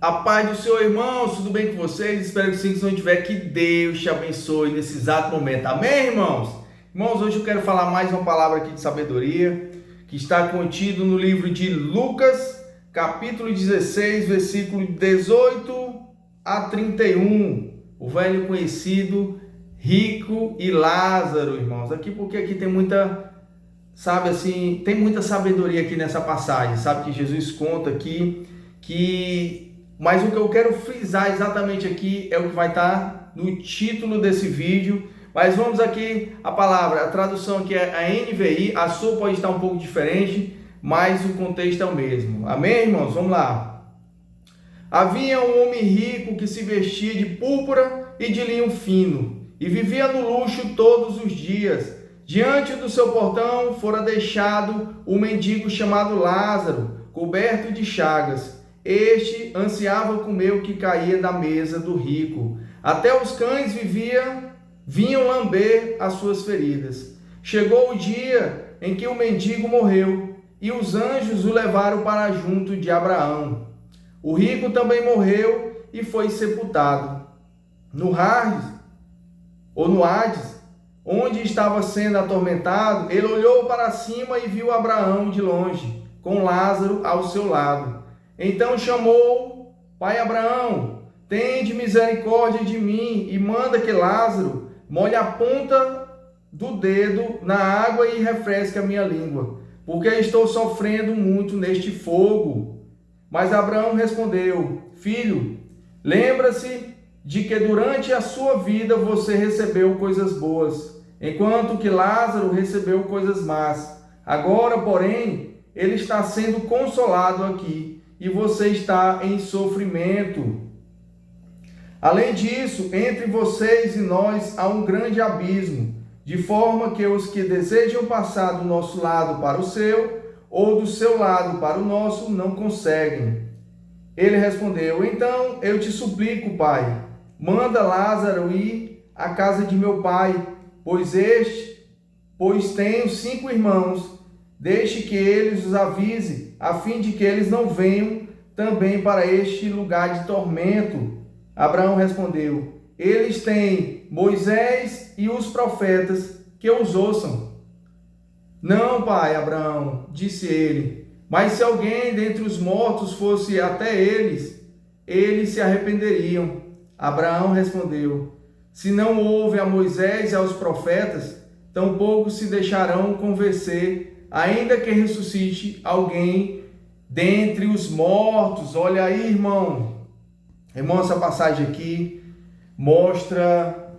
A paz do Senhor, irmãos, tudo bem com vocês? Espero que sim, se não tiver, que Deus te abençoe nesse exato momento. Amém, irmãos? Irmãos, hoje eu quero falar mais uma palavra aqui de sabedoria, que está contido no livro de Lucas, capítulo 16, versículo 18 a 31. O velho conhecido, rico e Lázaro, irmãos. Aqui porque aqui tem muita, sabe assim, tem muita sabedoria aqui nessa passagem. Sabe que Jesus conta aqui mas o que eu quero frisar exatamente aqui é o que vai estar no título desse vídeo. Mas vamos aqui, a palavra, a tradução aqui é a NVI, a sua pode estar um pouco diferente, mas o contexto é o mesmo. Amém, irmãos? Vamos lá. Havia um homem rico que se vestia de púrpura e de linho fino, e vivia no luxo todos os dias. Diante do seu portão fora deixado um mendigo chamado Lázaro, coberto de chagas. Este ansiava comer o que caía da mesa do rico. Até os cães vinham lamber as suas feridas. Chegou o dia em que o mendigo morreu, e os anjos o levaram para junto de Abraão. O rico também morreu e foi sepultado. No Hades, onde estava sendo atormentado, ele olhou para cima e viu Abraão de longe, com Lázaro ao seu lado. Então chamou: Pai Abraão, tende misericórdia de mim e manda que Lázaro molhe a ponta do dedo na água e refresque a minha língua, porque estou sofrendo muito neste fogo. Mas Abraão respondeu: Filho, lembra-se de que durante a sua vida você recebeu coisas boas, enquanto que Lázaro recebeu coisas más. Agora, porém, ele está sendo consolado aqui, e você está em sofrimento. Além disso, entre vocês e nós há um grande abismo, de forma que os que desejam passar do nosso lado para o seu, ou do seu lado para o nosso, não conseguem. Ele respondeu: Então eu te suplico, pai, manda Lázaro ir à casa de meu pai, pois tenho 5 irmãos. Deixe que eles os avise, a fim de que eles não venham também para este lugar de tormento. Abraão respondeu: Eles têm Moisés e os profetas, que os ouçam. Não, pai Abraão, disse ele, mas se alguém dentre os mortos fosse até eles se arrependeriam. Abraão respondeu: Se não houve a Moisés e aos profetas, tampouco se deixarão convencer, ainda que ressuscite alguém dentre os mortos. Olha aí, irmão. Irmão, essa passagem aqui mostra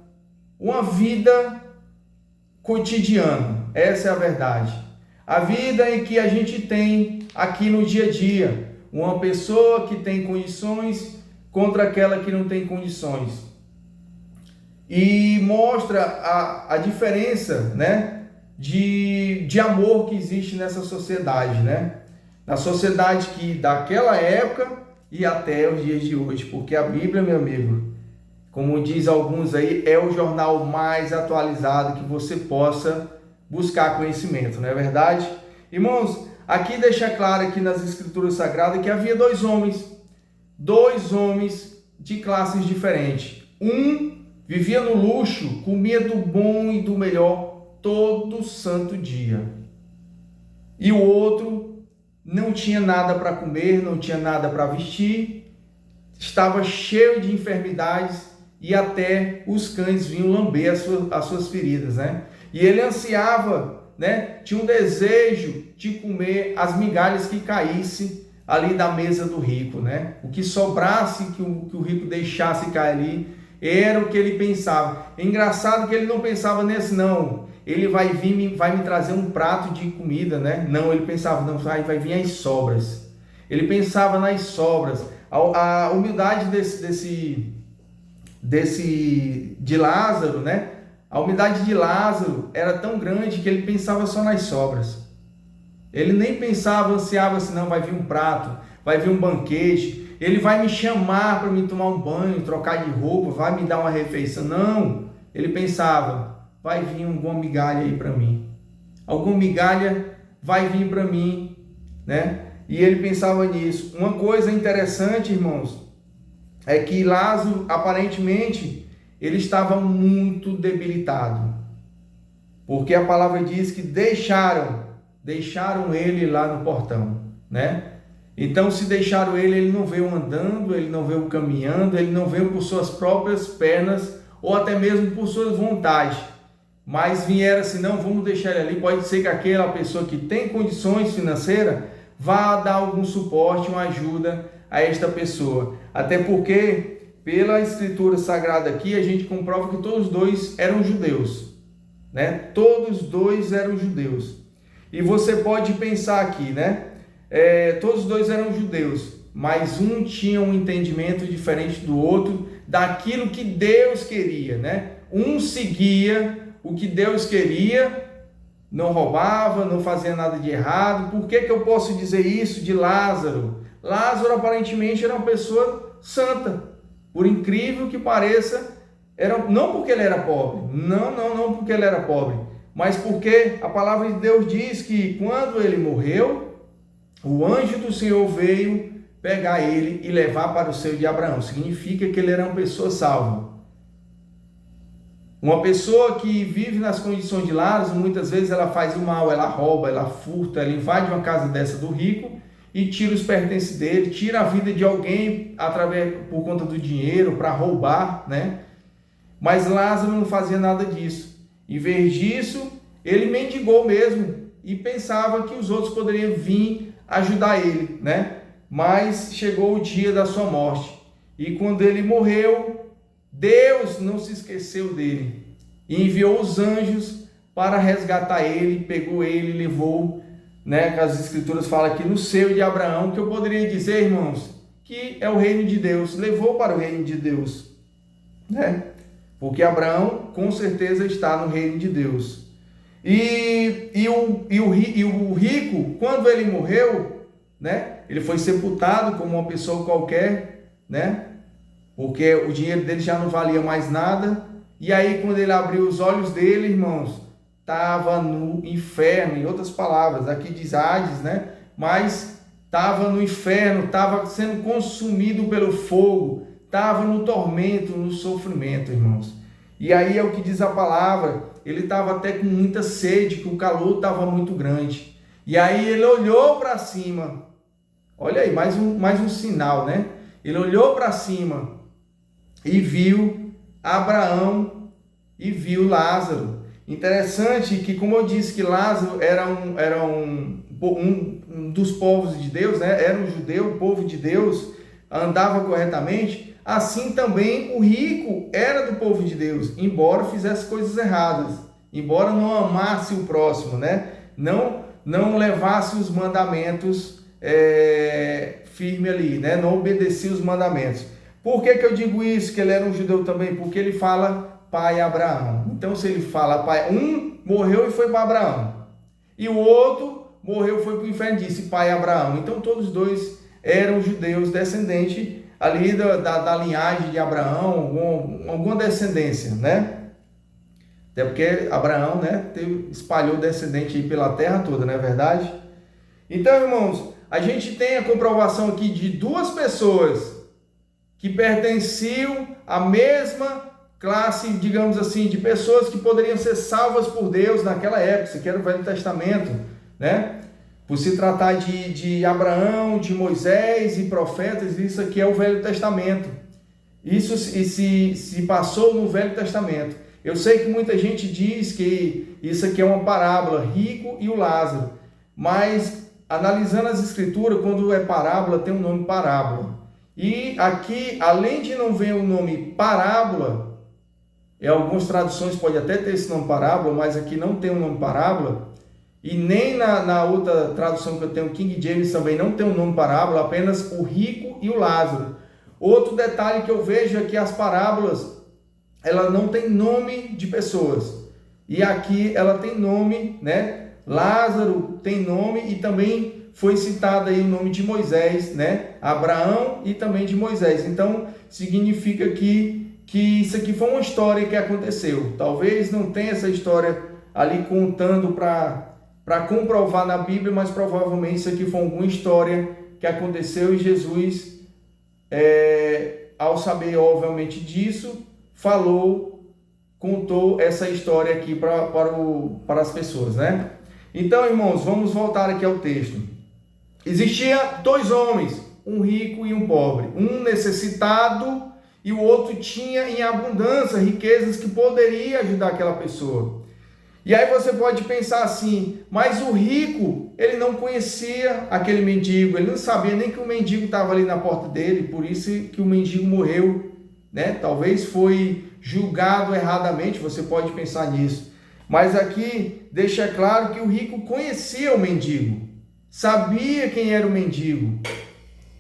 uma vida cotidiana. Essa é a verdade. A vida em que a gente tem aqui no dia a dia. Uma pessoa que tem condições contra aquela que não tem condições. E mostra a diferença, né? De amor que existe nessa sociedade, né? Na sociedade que daquela época e até os dias de hoje, porque a Bíblia, meu amigo, como diz alguns aí, é o jornal mais atualizado que você possa buscar conhecimento, não é verdade? Irmãos, aqui deixa claro aqui nas Escrituras Sagradas que havia dois homens de classes diferentes. Um vivia no luxo, comia do bom e do melhor todo santo dia. E o outro não tinha nada para comer, não tinha nada para vestir, estava cheio de enfermidades e até os cães vinham lamber as suas feridas, né? E ele ansiava, né? Tinha um desejo de comer as migalhas que caíssem ali da mesa do rico, né? O que sobrasse, que o rico deixasse cair ali, era o que ele pensava. É engraçado que ele não pensava nesse, não. Ele vai me trazer um prato de comida, né? Não, ele pensava, não, vai vir as sobras. Ele pensava nas sobras. A humildade de Lázaro, né? A humildade de Lázaro era tão grande que ele pensava só nas sobras. Ele nem pensava, ansiava assim, não, vai vir um prato, vai vir um banquete, ele vai me chamar para me tomar um banho, trocar de roupa, vai me dar uma refeição. Não, ele pensava, vai vir alguma migalha aí para mim. Alguma migalha vai vir para mim, né? E ele pensava nisso. Uma coisa interessante, irmãos, é que Lázaro, aparentemente, ele estava muito debilitado. Porque a palavra diz que deixaram ele lá no portão, né? Então, se deixaram ele não veio andando, ele não veio caminhando, ele não veio por suas próprias pernas ou até mesmo por suas vontades. Mas vieram assim, não, vamos deixar ele ali. Pode ser que aquela pessoa que tem condições financeiras vá dar algum suporte, uma ajuda a esta pessoa. Até porque, pela escritura sagrada aqui, a gente comprova que todos dois eram judeus, né? Todos dois eram judeus. E você pode pensar aqui, né? Todos dois eram judeus, mas um tinha um entendimento diferente do outro daquilo que Deus queria, né? Um seguia o que Deus queria, não roubava, não fazia nada de errado. Por que eu posso dizer isso de Lázaro? Lázaro aparentemente era uma pessoa santa, por incrível que pareça, não porque ele era pobre, não porque ele era pobre, mas porque a palavra de Deus diz que quando ele morreu, o anjo do Senhor veio pegar ele e levar para o seio de Abraão. Significa que ele era uma pessoa salva. Uma pessoa que vive nas condições de Lázaro, muitas vezes ela faz o mal, ela rouba, ela furta, ela invade uma casa dessa do rico e tira os pertences dele, tira a vida de alguém por conta do dinheiro, para roubar, né? Mas Lázaro não fazia nada disso. Em vez disso, ele mendigou mesmo e pensava que os outros poderiam vir ajudar ele, né? Mas chegou o dia da sua morte. E quando ele morreu, Deus não se esqueceu dele e enviou os anjos para resgatar ele, pegou ele, levou, né? Que as escrituras falam aqui no seio de Abraão, que eu poderia dizer, irmãos, que é o reino de Deus, levou para o reino de Deus, né? Porque Abraão com certeza está no reino de Deus. E o rico, quando ele morreu, né? Ele foi sepultado como uma pessoa qualquer, né? Porque o dinheiro dele já não valia mais nada. E aí, quando ele abriu os olhos dele, irmãos, estava no inferno. Em outras palavras, aqui diz Hades, né? Mas estava no inferno, estava sendo consumido pelo fogo, estava no tormento, no sofrimento, irmãos. E aí é o que diz a palavra, ele estava até com muita sede, que o calor estava muito grande. E aí ele olhou para cima, olha aí, mais um sinal, né? Ele olhou para cima e viu Abraão e viu Lázaro. Interessante que, como eu disse, que Lázaro era um dos povos de Deus, né? Era um judeu, o povo de Deus, andava corretamente. Assim também o rico era do povo de Deus, embora fizesse coisas erradas, embora não amasse o próximo, né? Não levasse os mandamentos firme ali, né? Não obedecia os mandamentos. Por que eu digo isso, que ele era um judeu também? Porque ele fala pai Abraão. Então, se ele fala pai, um morreu e foi para Abraão, e o outro morreu e foi para o inferno e disse pai Abraão. Então, todos os dois eram judeus, descendentes ali da linhagem de Abraão, alguma descendência, né? Até porque Abraão, né, espalhou descendente aí pela terra toda, não é verdade? Então, irmãos, a gente tem a comprovação aqui de duas pessoas que pertenciam à mesma classe, digamos assim, de pessoas que poderiam ser salvas por Deus naquela época. Isso aqui era o Velho Testamento, né? Por se tratar de Abraão, de Moisés e profetas, isso aqui é o Velho Testamento. Isso se passou no Velho Testamento. Eu sei que muita gente diz que isso aqui é uma parábola, rico e o Lázaro. Mas, analisando as escrituras, quando é parábola, tem um nome parábola. E aqui, além de não ver o nome parábola, em algumas traduções pode até ter esse nome parábola, mas aqui não tem o nome parábola. E nem na outra tradução que eu tenho, King James, também não tem o nome parábola, apenas o rico e o Lázaro. Outro detalhe que eu vejo é que as parábolas, ela não tem nome de pessoas. E aqui ela tem nome, né? Lázaro tem nome e também foi citado aí o nome de Moisés, né? Abraão e também de Moisés. Então, significa que isso aqui foi uma história que aconteceu. Talvez não tenha essa história ali contando para comprovar na Bíblia, mas provavelmente isso aqui foi alguma história que aconteceu e Jesus ao saber obviamente disso, contou essa história aqui para as pessoas, né? Então, irmãos, vamos voltar aqui ao texto. Existia dois homens, um rico e um pobre, um necessitado e o outro tinha em abundância riquezas que poderia ajudar aquela pessoa. E aí você pode pensar assim, mas o rico, ele não conhecia aquele mendigo, ele não sabia nem que o mendigo estava ali na porta dele, por isso que o mendigo morreu, né? Talvez foi julgado erradamente, você pode pensar nisso. Mas aqui deixa claro que o rico conhecia o mendigo, sabia quem era o mendigo,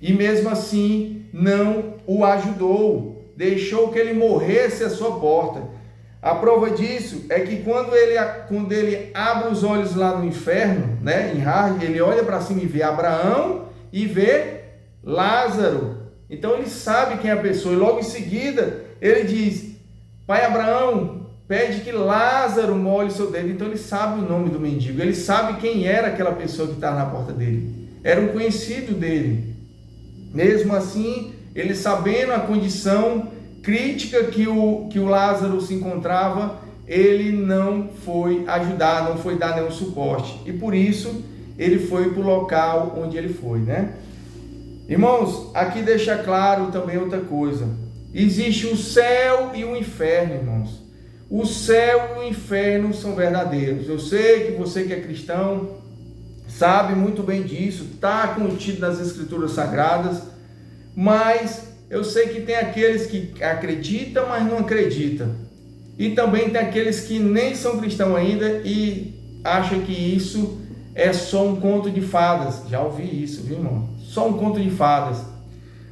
e mesmo assim não o ajudou, deixou que ele morresse à sua porta. A prova disso é que quando ele abre os olhos lá no inferno, né, em Hades, ele olha para cima e vê Abraão e vê Lázaro. Então ele sabe quem é a pessoa, e logo em seguida ele diz: Pai Abraão, pede que Lázaro molhe o seu dedo. Então ele sabe o nome do mendigo, ele sabe quem era aquela pessoa que estava na porta dele, era um conhecido dele. Mesmo assim, ele sabendo a condição crítica que o Lázaro se encontrava, ele não foi ajudar, não foi dar nenhum suporte, e por isso ele foi para o local onde ele foi, né? Irmãos, aqui deixa claro também outra coisa: existe o céu e o inferno, irmãos. O céu e o inferno são verdadeiros. Eu sei que você que é cristão sabe muito bem disso, está contido nas Escrituras Sagradas, mas eu sei que tem aqueles que acreditam, mas não acreditam. E também tem aqueles que nem são cristãos ainda e acham que isso é só um conto de fadas. Já ouvi isso, viu, irmão? Só um conto de fadas.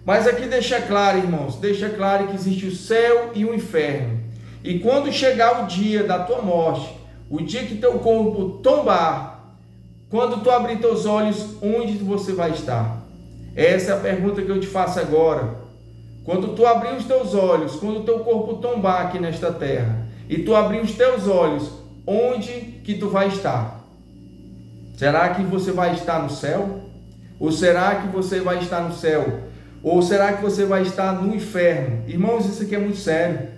Mas aqui deixa claro, irmãos, deixa claro que existe o céu e o inferno. E quando chegar o dia da tua morte, o dia que teu corpo tombar, quando tu abrir teus olhos, onde você vai estar? Essa é a pergunta que eu te faço agora. Quando tu abrir os teus olhos, quando o teu corpo tombar aqui nesta terra, e tu abrir os teus olhos, onde que tu vai estar? Será que você vai estar no céu? Ou será que você vai estar no céu? Ou será que você vai estar no inferno? Irmãos, isso aqui é muito sério.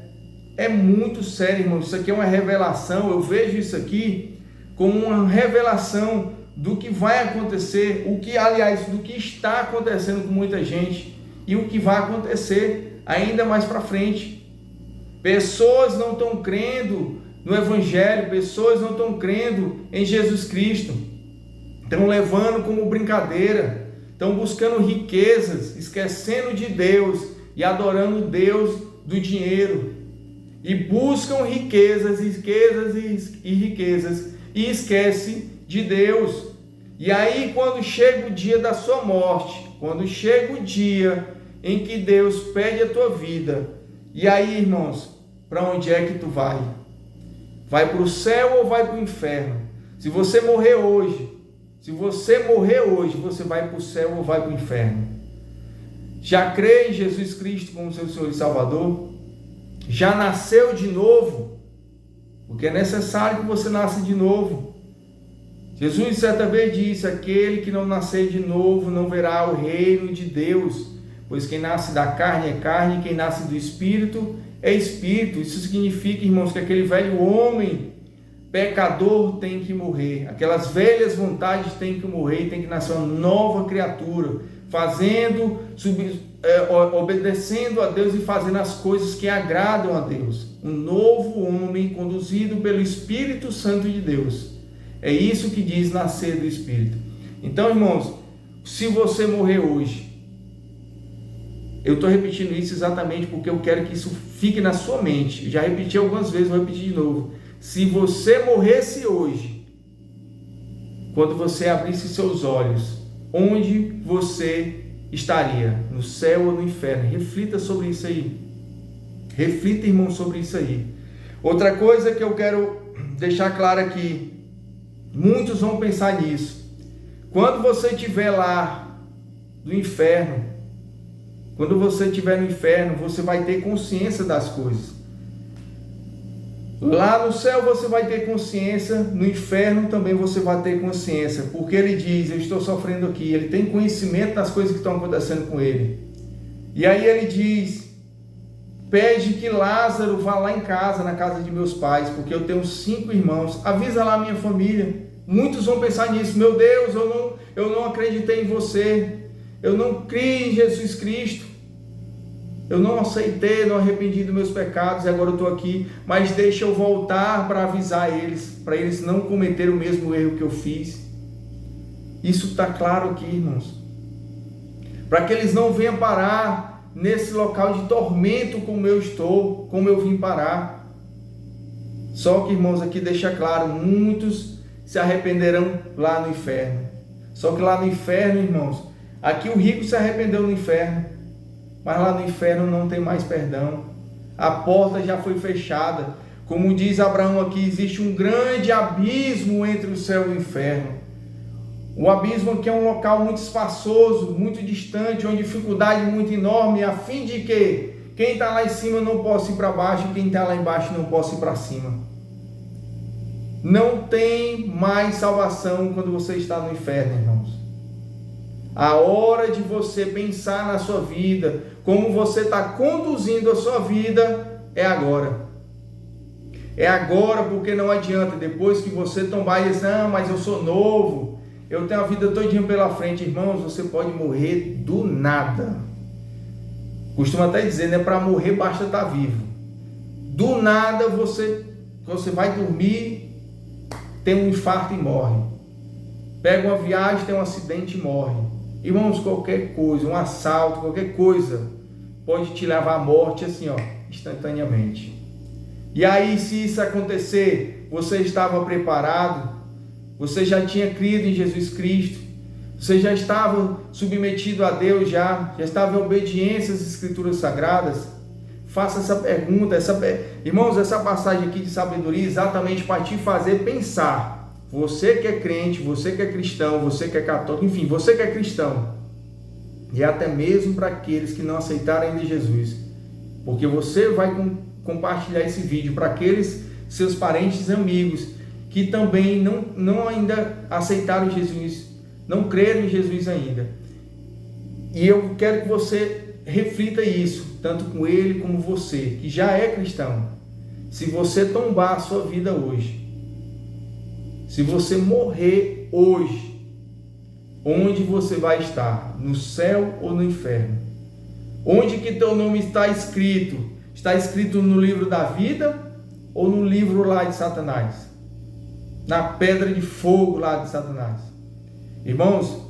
É muito sério, irmãos. Isso aqui é uma revelação. Eu vejo isso aqui como uma revelação do que vai acontecer, do que está acontecendo com muita gente e o que vai acontecer ainda mais para frente. Pessoas não estão crendo no Evangelho, pessoas não estão crendo em Jesus Cristo, estão levando como brincadeira, estão buscando riquezas, esquecendo de Deus e adorando Deus do dinheiro, e buscam riquezas e esquece de Deus. E aí, quando chega o dia da sua morte, quando chega o dia em que Deus pede a tua vida, e aí, irmãos, para onde é que tu vai? Vai para o céu ou vai para o inferno? Se você morrer hoje, você vai para o céu ou vai para o inferno? Já crê em Jesus Cristo como seu Senhor e Salvador? Já nasceu de novo? Porque é necessário que você nasça de novo. Jesus certa vez disse: aquele que não nascer de novo não verá o reino de Deus, pois quem nasce da carne é carne, quem nasce do Espírito é Espírito. Isso significa, irmãos, que aquele velho homem pecador tem que morrer, aquelas velhas vontades têm que morrer, tem que nascer uma nova criatura, obedecendo a Deus e fazendo as coisas que agradam a Deus. Um novo homem conduzido pelo Espírito Santo de Deus. É isso que diz nascer do Espírito. Então, irmãos, se você morrer hoje, eu estou repetindo isso exatamente porque eu quero que isso fique na sua mente. Eu já repeti algumas vezes, vou repetir de novo. Se você morresse hoje, quando você abrisse seus olhos, onde você estaria? No céu ou no inferno? Reflita sobre isso aí. Reflita, irmão, sobre isso aí. Outra coisa que eu quero deixar claro aqui, muitos vão pensar nisso. Quando você estiver lá no inferno, quando você estiver no inferno, você vai ter consciência das coisas. Lá no céu você vai ter consciência, no inferno também você vai ter consciência, porque ele diz: eu estou sofrendo aqui. Ele tem conhecimento das coisas que estão acontecendo com ele. E aí ele diz pede que Lázaro vá lá em casa, na casa de meus pais, porque eu tenho 5 irmãos. Avisa lá a minha família. Muitos vão pensar nisso. Meu Deus, eu não acreditei em você. Eu não criei em Jesus Cristo. Eu não aceitei, não arrependi dos meus pecados e agora eu estou aqui. Mas deixa eu voltar para avisar eles, para eles não cometerem o mesmo erro que eu fiz. Isso está claro aqui, irmãos. Para que eles não venham parar nesse local de tormento como eu estou, como eu vim parar. Só que, irmãos, aqui deixa claro, muitos se arrependerão lá no inferno. Só que lá no inferno, irmãos, aqui o rico se arrependeu no inferno, mas lá no inferno não tem mais perdão. A porta já foi fechada. Como diz Abraão aqui, existe um grande abismo entre o céu e o inferno. O abismo aqui é um local muito espaçoso, muito distante, uma dificuldade muito enorme, a fim de que quem está lá em cima não possa ir para baixo e quem está lá embaixo não possa ir para cima. Não tem mais salvação quando você está no inferno, irmãos. A hora de você pensar na sua vida, como você está conduzindo a sua vida, é agora. É agora, porque não adianta, depois que você tombar e dizer, não, mas eu sou novo, eu tenho a vida todinha pela frente, irmãos, você pode morrer do nada. Costuma até dizer, né, para morrer basta estar vivo. Do nada você vai dormir, tem um infarto e morre. Pega uma viagem, tem um acidente e morre. Irmãos, qualquer coisa, um assalto, qualquer coisa, pode te levar à morte assim, instantaneamente. E aí, se isso acontecer, você estava preparado? Você já tinha crido em Jesus Cristo? Você já estava submetido a Deus, já estava em obediência às Escrituras Sagradas? Faça essa pergunta, irmãos, essa passagem aqui de sabedoria exatamente para te fazer pensar. Você que é crente, você que é cristão, você que é católico, enfim, você que é cristão. E até mesmo para aqueles que não aceitaram ainda Jesus. Porque você vai compartilhar esse vídeo para aqueles seus parentes e amigos que também não ainda aceitaram Jesus, não creram em Jesus ainda. E eu quero que você reflita isso, tanto com ele como você, que já é cristão. Se você tombar a sua vida hoje, se você morrer hoje, onde você vai estar? No céu ou no inferno? Onde que teu nome está escrito? Está escrito no livro da vida ou no livro lá de Satanás? Na pedra de fogo lá de Satanás? Irmãos,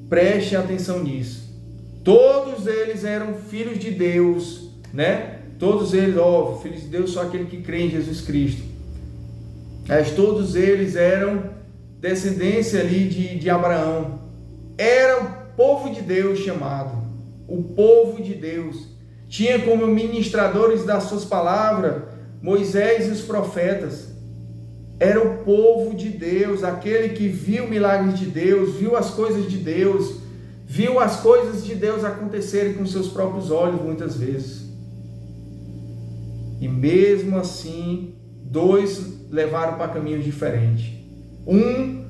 preste atenção nisso. Todos eles eram filhos de Deus, né? Todos eles, filhos de Deus, só aquele que crê em Jesus Cristo. Mas todos eles eram descendência ali de Abraão. Era o povo de Deus chamado. O povo de Deus. Tinha como ministradores das suas palavras Moisés e os profetas. Era o povo de Deus, aquele que viu milagres de Deus, viu as coisas de Deus, viu as coisas de Deus acontecerem com seus próprios olhos muitas vezes. E mesmo assim, 2 levaram para caminhos diferentes. Um,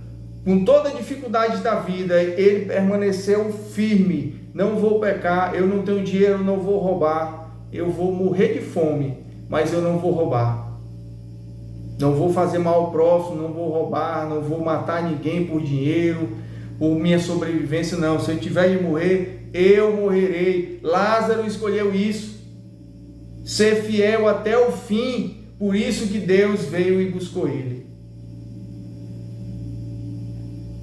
com toda a dificuldade da vida, ele permaneceu firme. Não vou pecar, eu não tenho dinheiro, não vou roubar. Eu vou morrer de fome, mas eu não vou roubar. Não vou fazer mal ao próximo, não vou roubar, não vou matar ninguém por dinheiro, por minha sobrevivência, não. Se eu tiver de morrer, eu morrerei. Lázaro escolheu isso. Ser fiel até o fim. Por isso que Deus veio e buscou ele.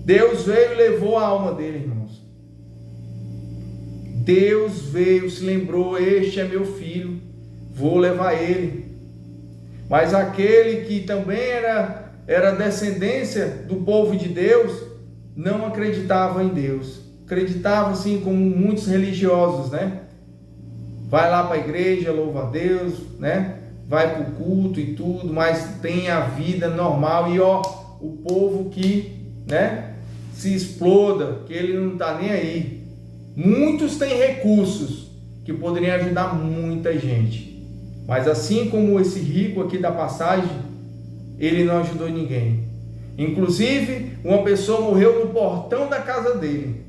Deus veio e levou a alma dele, irmãos. Deus veio, se lembrou, este é meu filho, vou levar ele. Mas aquele que também era descendência do povo de Deus, não acreditava em Deus. Acreditava assim como muitos religiosos, né? Vai lá para a igreja, louva a Deus, né? Vai para o culto e tudo, mas tem a vida normal. E o povo que, né, se exploda, que ele não está nem aí. Muitos têm recursos que poderiam ajudar muita gente. Mas assim como esse rico aqui da passagem, ele não ajudou ninguém. Inclusive, uma pessoa morreu no portão da casa dele.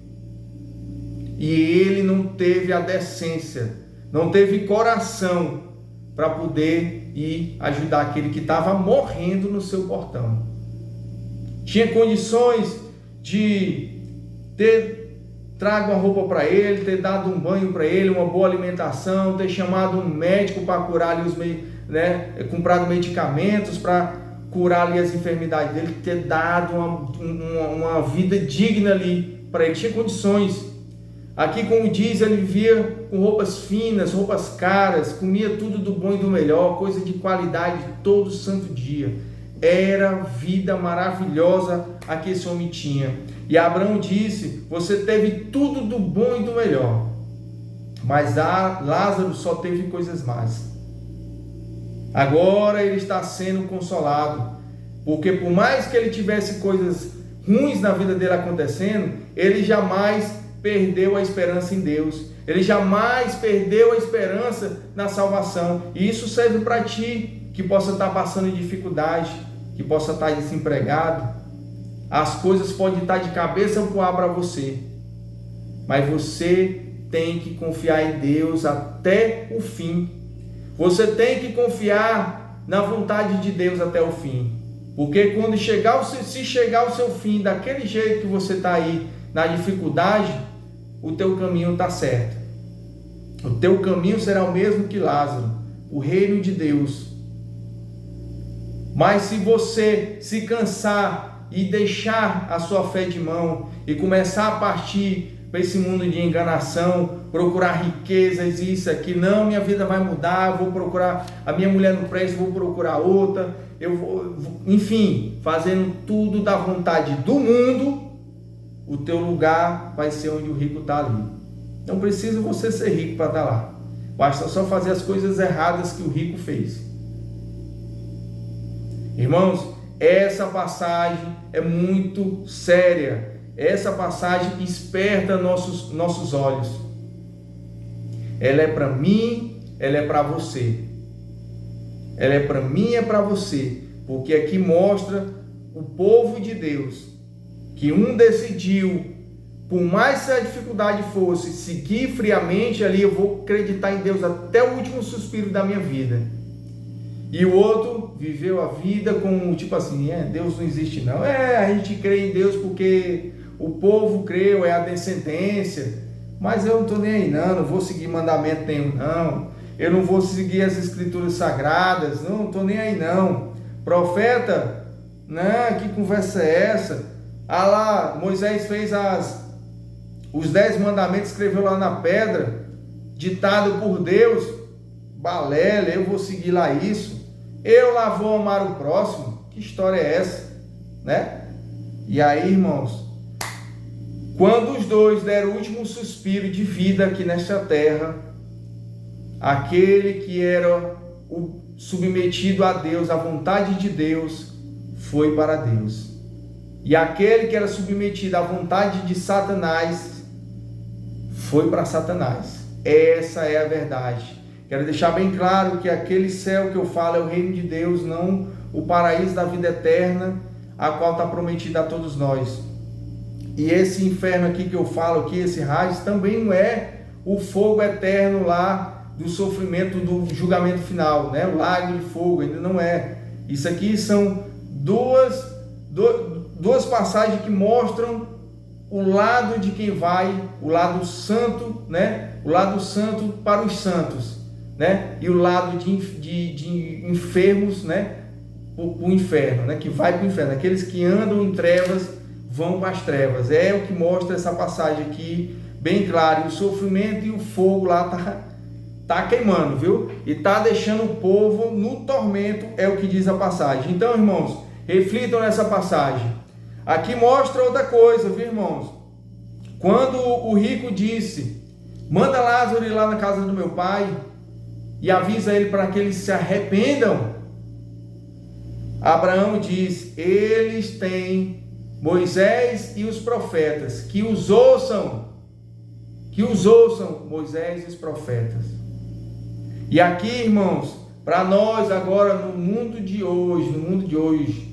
E ele não teve a decência não teve coração para poder ir ajudar aquele que estava morrendo no seu portão. Tinha condições de ter trago uma roupa para ele, ter dado um banho para ele, uma boa alimentação, ter chamado um médico para curar ali comprado medicamentos para curar ali as enfermidades dele, ter dado uma vida digna ali para ele. Tinha condições. Aqui, como diz, ele vivia com roupas finas, roupas caras, comia tudo do bom e do melhor, coisa de qualidade todo santo dia. Era vida maravilhosa a que esse homem tinha. E Abraão disse: você teve tudo do bom e do melhor, mas Lázaro só teve coisas más. Agora ele está sendo consolado, porque por mais que ele tivesse coisas ruins na vida dele acontecendo, ele jamais perdeu a esperança em Deus. Ele jamais perdeu a esperança na salvação. E isso serve para ti, que possa estar passando dificuldade, que possa estar desempregado. As coisas podem estar de cabeça para ar para você, mas você tem que confiar em Deus até o fim. Você tem que confiar na vontade de Deus até o fim, porque quando se chegar o seu fim daquele jeito que você está aí, na dificuldade, o teu caminho está certo. O teu caminho será o mesmo que Lázaro, o reino de Deus. Mas se você se cansar e deixar a sua fé de mão e começar a partir para esse mundo de enganação, procurar riquezas, isso aqui, não, minha vida vai mudar, vou procurar, a minha mulher não presta, vou procurar outra, enfim, fazendo tudo da vontade do mundo, o teu lugar vai ser onde o rico está ali. Não precisa você ser rico para estar lá, basta só fazer as coisas erradas que o rico fez. Irmãos, essa passagem é muito séria. Essa passagem esperta nossos olhos. Ela é para mim, ela é para você. Ela é para mim, é para você. Porque aqui mostra o povo de Deus, que um decidiu, por mais que a dificuldade fosse, seguir friamente ali, eu vou acreditar em Deus até o último suspiro da minha vida. E o outro viveu a vida como tipo assim, Deus não existe não. A gente crê em Deus porque o povo creu, é a descendência, mas eu não estou nem aí não vou seguir mandamento nenhum não, eu não vou seguir as escrituras sagradas, não estou nem aí não. Profeta, não, que conversa é essa? Lá, Moisés fez os 10 mandamentos, escreveu lá na pedra, ditado por Deus, balela, eu vou seguir lá isso, eu lá vou amar o próximo, que história é essa, né? E aí, irmãos, quando os dois deram o último suspiro de vida aqui nesta terra, aquele que era o submetido a Deus, à vontade de Deus, foi para Deus. E aquele que era submetido à vontade de Satanás, foi para Satanás. Essa é a verdade. Quero deixar bem claro que aquele céu que eu falo é o reino de Deus, não o paraíso da vida eterna, a qual está prometida a todos nós. E esse inferno aqui que eu falo aqui, esse Hades, também não é o fogo eterno lá do sofrimento do julgamento final, né? O lago de fogo, ainda não é. Isso aqui são duas passagens que mostram o lado de quem vai, o lado santo, né? O lado santo para os santos, né? E o lado de enfermos, né? O inferno, né? Que vai para o inferno, aqueles que andam em trevas vão para as trevas. É o que mostra essa passagem aqui, bem claro. E o sofrimento e o fogo lá tá queimando, viu? E tá deixando o povo no tormento, é o que diz a passagem. Então, irmãos, reflitam nessa passagem. Aqui mostra outra coisa, viu, irmãos? Quando o rico disse: manda Lázaro ir lá na casa do meu pai e avisa ele para que eles se arrependam, Abraão diz: eles têm Moisés e os profetas, que os ouçam, Moisés e os profetas. E aqui, irmãos, para nós agora no mundo de hoje,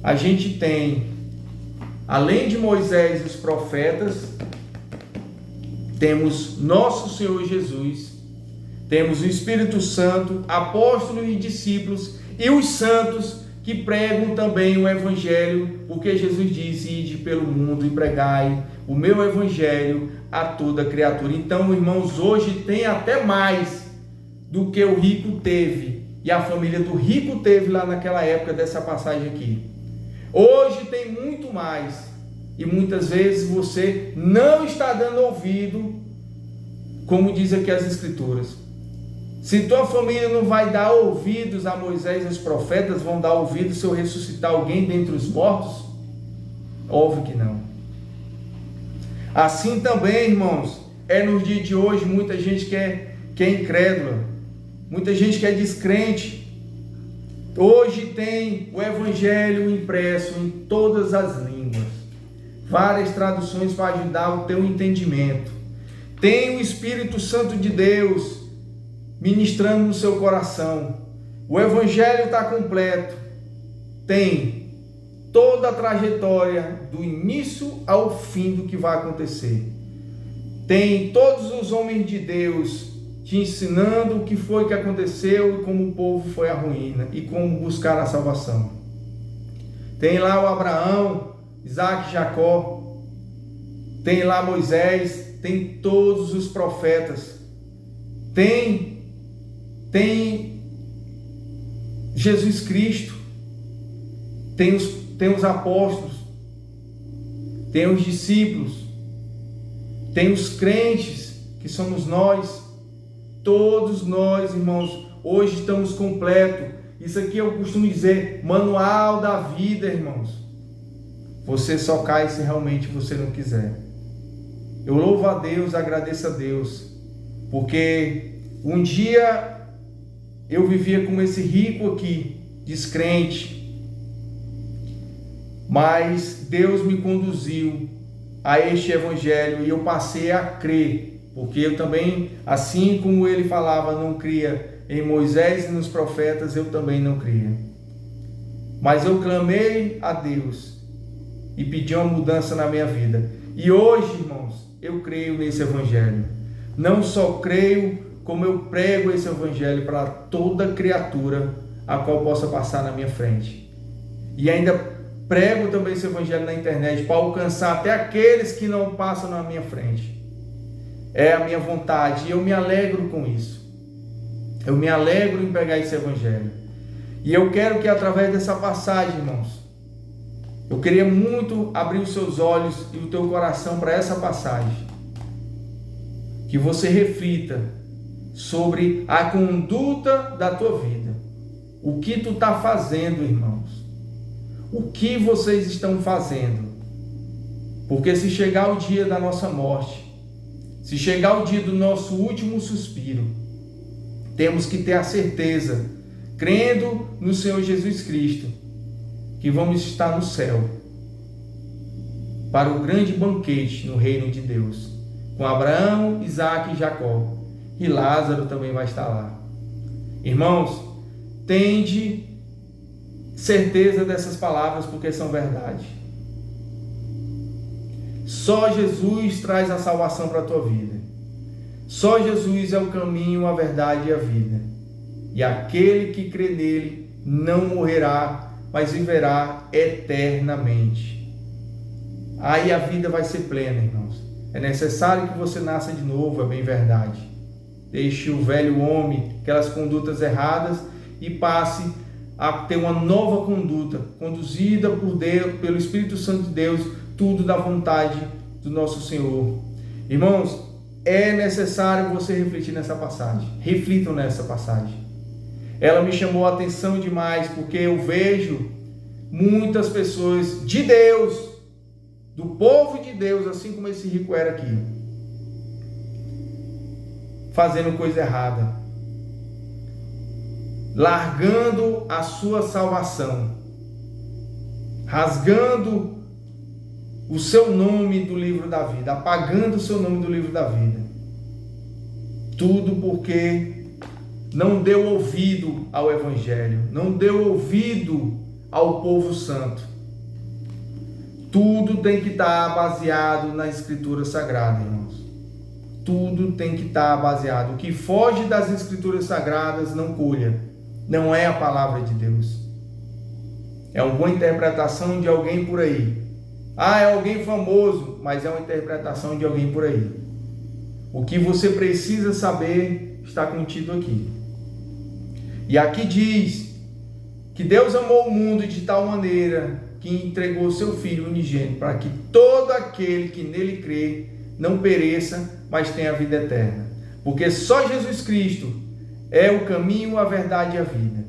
a gente tem, além de Moisés e os profetas, temos nosso Senhor Jesus, temos o Espírito Santo, apóstolos e discípulos, e os santos que pregam também o Evangelho, porque Jesus diz: ide pelo mundo e pregai o meu Evangelho a toda criatura. Então, irmãos, hoje tem até mais do que o rico teve, e a família do rico teve lá naquela época dessa passagem aqui. Hoje tem muito mais, e muitas vezes você não está dando ouvido, como diz aqui as Escrituras. Se tua família não vai dar ouvidos a Moisés e os profetas, vão dar ouvidos se eu ressuscitar alguém dentre os mortos? Óbvio que não. Assim também, irmãos, é nos dias de hoje, muita gente que é incrédula, muita gente que é descrente. Hoje tem o Evangelho impresso em todas as línguas, várias traduções para ajudar o teu entendimento. Tem o Espírito Santo de Deus ministrando no seu coração. O Evangelho está completo. Tem toda a trajetória do início ao fim do que vai acontecer. Tem todos os homens de Deus te ensinando o que foi que aconteceu e como o povo foi à ruína e como buscar a salvação. Tem lá o Abraão, Isaac, Jacó. Tem lá Moisés. Tem todos os profetas. Tem Jesus Cristo, tem os apóstolos, tem os discípulos, tem os crentes, que somos nós. Todos nós, irmãos, hoje estamos completos. Isso aqui eu costumo dizer, manual da vida, irmãos. Você só cai se realmente você não quiser. Eu louvo a Deus, agradeço a Deus, porque um dia eu vivia como esse rico aqui, descrente, mas Deus me conduziu a este Evangelho e eu passei a crer, porque eu também, assim como ele falava, não cria em Moisés e nos profetas, eu também não cria. Mas eu clamei a Deus e pedi uma mudança na minha vida. E hoje, irmãos, eu creio nesse Evangelho. Não só creio, como eu prego esse Evangelho para toda criatura a qual possa passar na minha frente. E ainda prego também esse Evangelho na internet para alcançar até aqueles que não passam na minha frente. É a minha vontade e eu me alegro com isso. Eu me alegro em pregar esse Evangelho. E eu quero que através dessa passagem, irmãos, eu queria muito abrir os seus olhos e o teu coração para essa passagem. Que você reflita sobre a conduta da tua vida. O que tu está fazendo, irmãos? O que vocês estão fazendo? Porque se chegar o dia da nossa morte, se chegar o dia do nosso último suspiro, temos que ter a certeza, crendo no Senhor Jesus Cristo, que vamos estar no céu, para o grande banquete no reino de Deus, com Abraão, Isaac e Jacó. E Lázaro também vai estar lá. Irmãos, tende certeza dessas palavras, porque são verdade. Só Jesus traz a salvação para a tua vida. Só Jesus é o caminho, a verdade e a vida. E aquele que crê nele não morrerá, mas viverá eternamente. Aí a vida vai ser plena, irmãos. É necessário que você nasça de novo, é bem verdade. Deixe o velho homem, aquelas condutas erradas, e passe a ter uma nova conduta, conduzida por Deus, pelo Espírito Santo de Deus, tudo da vontade do nosso Senhor. Irmãos, é necessário você refletir nessa passagem. Reflitam nessa passagem. Ela me chamou a atenção demais, porque eu vejo muitas pessoas de Deus, do povo de Deus, assim como esse rico era aqui, fazendo coisa errada, largando a sua salvação, rasgando o seu nome do livro da vida, apagando o seu nome do livro da vida. Tudo porque não deu ouvido ao Evangelho, não deu ouvido ao povo santo. Tudo tem que estar baseado na Escritura Sagrada, irmãos. tudo tem que estar baseado. O que foge das Escrituras Sagradas não colha. Não é a palavra de Deus. É uma boa interpretação de alguém por aí. É alguém famoso, mas é uma interpretação de alguém por aí. O que você precisa saber está contido aqui. E aqui diz que Deus amou o mundo de tal maneira que entregou seu Filho unigênito para que todo aquele que nele crê não pereça, mas tenha a vida eterna. Porque só Jesus Cristo é o caminho, a verdade e a vida.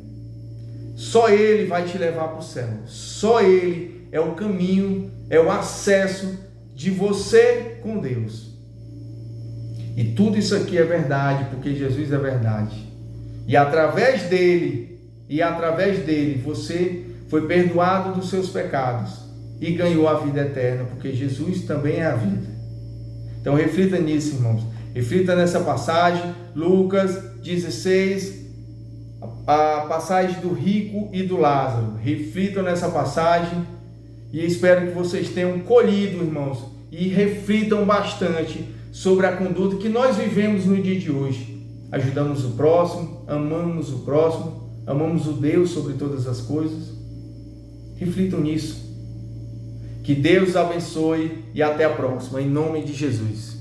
Só Ele vai te levar para o céu. Só Ele é o caminho, é o acesso de você com Deus. E tudo isso aqui é verdade, porque Jesus é verdade. E através dele, você foi perdoado dos seus pecados e ganhou a vida eterna, porque Jesus também é a vida. Então reflita nisso, irmãos. Reflita nessa passagem, Lucas 16, a passagem do rico e do Lázaro. Reflitam nessa passagem e espero que vocês tenham colhido, irmãos, e reflitam bastante sobre a conduta que nós vivemos no dia de hoje. Ajudamos o próximo, amamos o próximo, amamos o Deus sobre todas as coisas. Reflitam nisso. Que Deus abençoe e até a próxima, em nome de Jesus.